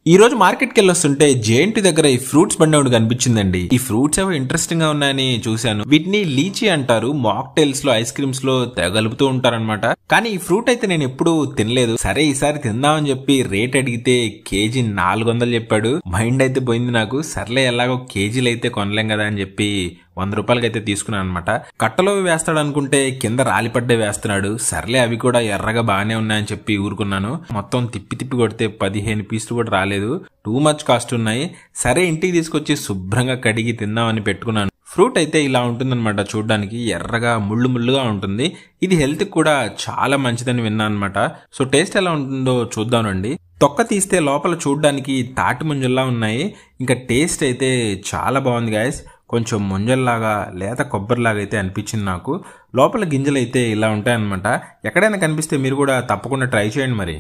ఈ రోజు మార్కెట్కి వెళ్ళొస్తుంటే జేఎన్టీ దగ్గర ఈ ఫ్రూట్స్ బండి ఒకటి కనిపించిందండి. ఈ ఫ్రూట్స్ ఏవో ఇంట్రెస్టింగ్ గా ఉన్నాయని చూశాను. వీటిని లీచీ అంటారు. మాక్టైల్స్ లో, ఐస్ క్రీమ్స్ లో తెగలుపుతూ ఉంటారనమాట. కానీ ఈ ఫ్రూట్ అయితే నేను ఎప్పుడు తినలేదు. సరే ఈసారి తిందామని చెప్పి రేట్ అడిగితే కేజీ 400 చెప్పాడు. మైండ్ అయితే పోయింది నాకు. సర్లే ఎలాగో కేజీలు అయితే కొనలేం కదా అని చెప్పి 100 రూపాయలకి అయితే తీసుకున్నాను అనమాట. కట్టలో వేస్తాడు అనుకుంటే కింద రాలిపడ్డే వేస్తున్నాడు. సర్లే అవి కూడా ఎర్రగా బాగానే ఉన్నాయని చెప్పి ఊరుకున్నాను. మొత్తం తిప్పి తిప్పి కొడితే 15 పీసులు కూడా రాలేదు. టూ మచ్ కాస్ట్ ఉన్నాయి. సరే ఇంటికి తీసుకొచ్చి శుభ్రంగా కడిగి తిందామని పెట్టుకున్నాను. ఫ్రూట్ అయితే ఇలా ఉంటుందన్నమాట. చూడడానికి ఎర్రగా ముళ్ళు ముళ్ళుగా ఉంటుంది. ఇది హెల్త్ కూడా చాలా మంచిదని విన్నాను అనమాట. సో టేస్ట్ ఎలా ఉంటుందో చూద్దామండి. తొక్క తీస్తే లోపల చూడడానికి తాటి ముంజల్లా ఉన్నాయి. ఇంకా టేస్ట్ అయితే చాలా బాగుంది గాయస్. కొంచెం ముంజల్లాగా లేత కొబ్బరిలాగా అయితే అనిపించింది నాకు. లోపల గింజలు అయితే ఇలా ఉంటాయన్నమాట. ఎక్కడైనా కనిపిస్తే మీరు కూడా తప్పకుండా ట్రై చేయండి మరి.